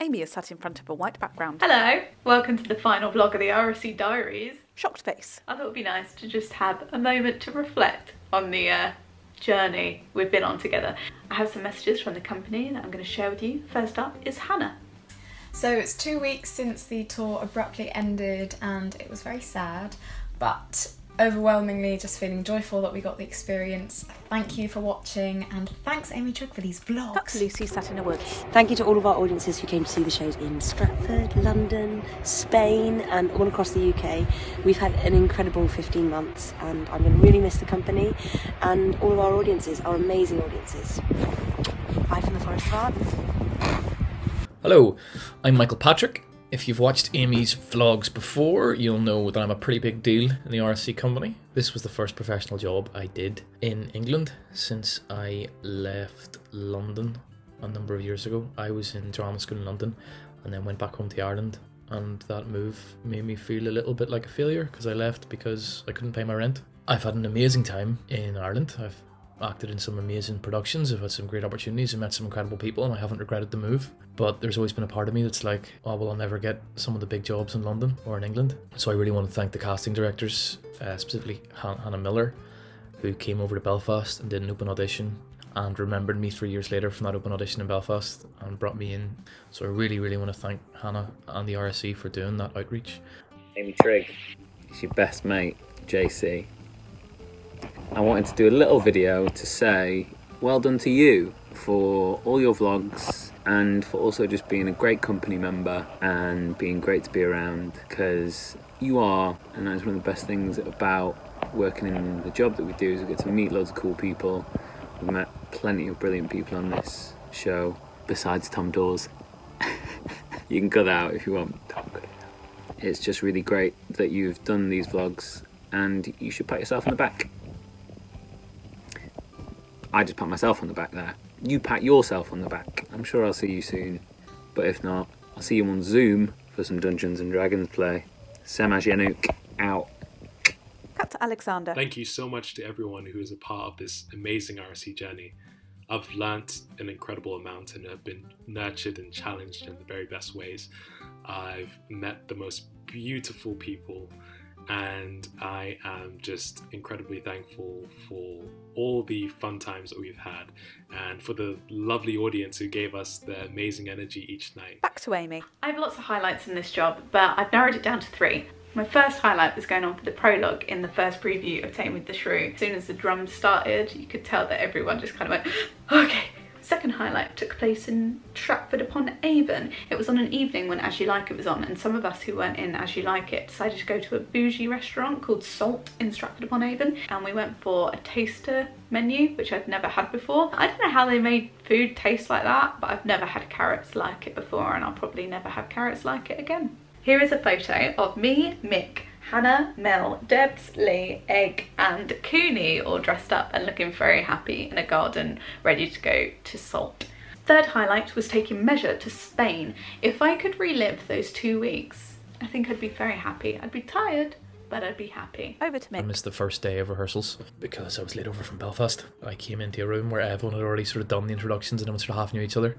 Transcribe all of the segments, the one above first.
Amy is sat in front of a white background. Hello, welcome to the final vlog of the RSC Diaries. Shocked face. I thought it would be nice to just have a moment to reflect on the journey we've been on together. I have some messages from the company that I'm going to share with you. First up is Hannah. So it's 2 weeks since the tour abruptly ended and it was very sad, but overwhelmingly just feeling joyful that we got the experience. Thank you for watching and thanks Amy Trigg for these vlogs. That's Lucy sat in the woods. Thank you to all of our audiences who came to see the shows in Stratford, London, Spain and all across the UK. We've had an incredible 15 months and I'm going to really miss the company and all of our audiences, our amazing audiences. Bye from the Forest of Arden. Hello, I'm Michael Patrick. If you've watched Amy's vlogs before, you'll know that I'm a pretty big deal in the RSC company. This was the first professional job I did in England since I left London a number of years ago. I was in drama school in London and then went back home to Ireland, and that move made me feel a little bit like a failure because I left because I couldn't pay my rent. I've had an amazing time in Ireland. I've acted in some amazing productions, I've had some great opportunities and met some incredible people and I haven't regretted the move. But there's always been a part of me that's like, oh well, I'll never get some of the big jobs in London or in England. So I really want to thank the casting directors, specifically Hannah Miller, who came over to Belfast and did an open audition and remembered me 3 years later from that open audition in Belfast and brought me in. So I really want to thank Hannah and the RSC for doing that outreach. Amy Trigg, it's your best mate, JC. I wanted to do a little video to say well done to you for all your vlogs and for also just being a great company member and being great to be around, because you are, and that's one of the best things about working in the job that we do, is we get to meet loads of cool people. We've met plenty of brilliant people on this show, besides Tom Dawes. You can cut that out if you want. Tom, cut it out. It's just really great that you've done these vlogs and you should pat yourself on the back. I just pat myself on the back there. You pat yourself on the back. I'm sure I'll see you soon. But if not, I'll see you on Zoom for some Dungeons and Dragons play. Sema Genouk, out. Cut to Alexander. Thank you so much to everyone who is a part of this amazing RSC journey. I've learnt an incredible amount and have been nurtured and challenged in the very best ways. I've met the most beautiful people and I am just incredibly thankful for all the fun times that we've had and for the lovely audience who gave us their amazing energy each night. Back to Amy. I have lots of highlights in this job, but I've narrowed it down to 3. My first highlight was going on for the prologue in the first preview of Tame with the Shrew. As soon as the drums started, you could tell that everyone just kind of went, okay. Second highlight took place in Stratford-upon-Avon. It was on an evening when As You Like It was on, and some of us who weren't in As You Like It decided to go to a bougie restaurant called Salt in Stratford-upon-Avon, and we went for a taster menu, which I'd never had before. I don't know how they made food taste like that, but I've never had carrots like it before, and I'll probably never have carrots like it again. Here is a photo of me, Mick, Hannah, Mel, Debs, Lee, Egg and Cooney all dressed up and looking very happy in a garden ready to go to Salt. Third highlight was taking Measure to Spain. If I could relive those 2 weeks, I think I'd be very happy. I'd be tired, but I'd be happy. Over to me. I missed the first day of rehearsals because I was late over from Belfast. I came into a room where everyone had already sort of done the introductions and everyone sort of half knew each other,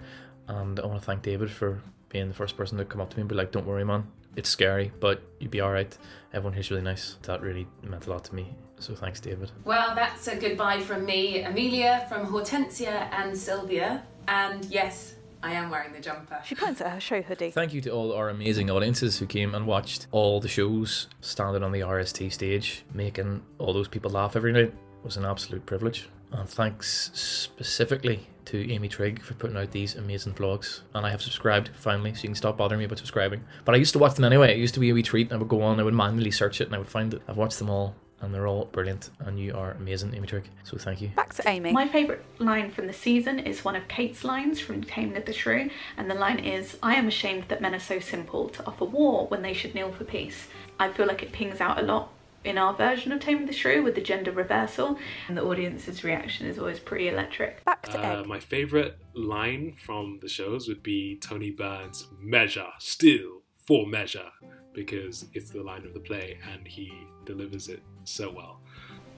and I want to thank David for being the first person to come up to me and be like, don't worry man, it's scary, but you'll be alright. Everyone here's really nice. That really meant a lot to me. So thanks, David. Well, that's a goodbye from me, Amelia, from Hortensia and Sylvia. And yes, I am wearing the jumper. She points at her show hoodie. Thank you to all our amazing audiences who came and watched all the shows, standing on the RST stage, making all those people laugh every night. It was an absolute privilege. And thanks specifically to Amy Trigg for putting out these amazing vlogs. And I have subscribed finally, so you can stop bothering me about subscribing. But I used to watch them anyway. It used to be a wee treat. I would go on, I would manually search it and I would find it. I've watched them all and they're all brilliant, and you are amazing, Amy Trigg, so thank you. Back to Amy. My favourite line from the season is one of Kate's lines from Tame with the Shrew, and the line is, I am ashamed that men are so simple to offer war when they should kneel for peace. I feel like it pings out a lot in our version of Tame with the Shrew with the gender reversal, and the audience's reaction is always pretty electric. Back to Egg. My favourite line from the shows would be Tony Byrne's measure, still, for measure, because it's the line of the play and he delivers it so well.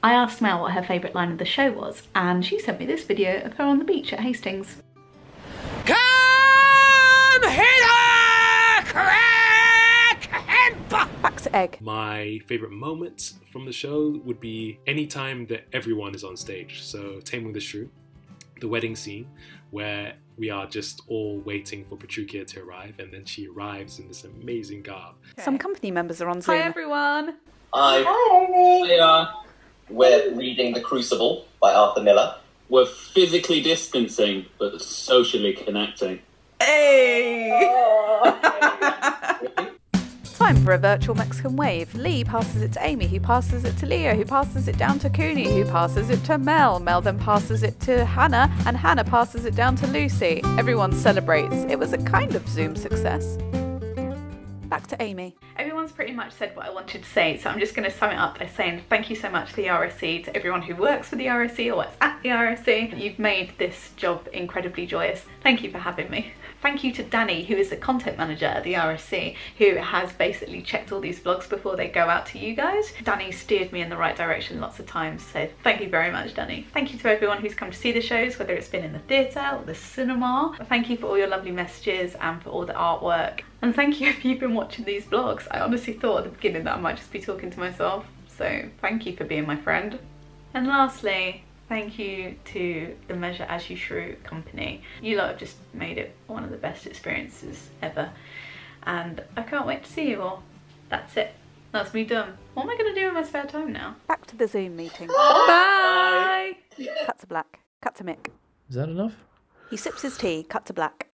I asked Mel what her favourite line of the show was, and she sent me this video of her on the beach at Hastings. Come hit her! to Egg. My favourite moment from the show would be any time that everyone is on stage. So Taming the Shrew, the wedding scene where we are just all waiting for Petruchia to arrive, and then she arrives in this amazing garb. Some company members are on Zoom. Hi everyone. Hi. We're reading The Crucible by Arthur Miller. We're physically distancing, but socially connecting. Hey! Time for a virtual Mexican wave. Lee passes it to Amy, who passes it to Leo, who passes it down to Cooney, who passes it to Mel. Mel then passes it to Hannah, and Hannah passes it down to Lucy. Everyone celebrates. It was a kind of Zoom success. Back to Amy. Everyone's pretty much said what I wanted to say, so I'm just going to sum it up by saying thank you so much to the RSC, to everyone who works for the RSC or works at the RSC. You've made this job incredibly joyous. Thank you for having me. Thank you to Danny, who is the content manager at the RSC, who has basically checked all these vlogs before they go out to you guys. Danny steered me in the right direction lots of times, so thank you very much, Danny. Thank you to everyone who's come to see the shows, whether it's been in the theatre or the cinema. Thank you for all your lovely messages and for all the artwork. And thank you if you've been watching these vlogs. I honestly thought at the beginning that I might just be talking to myself, so thank you for being my friend. And lastly, thank you to the Measure As You Shrew company. You lot have just made it one of the best experiences ever, and I can't wait to see you all. That's it. That's me done. What am I going to do in my spare time now? Back to the Zoom meeting. Bye! Cut to black. Cut to Mick. Is that enough? He sips his tea. Cut to black.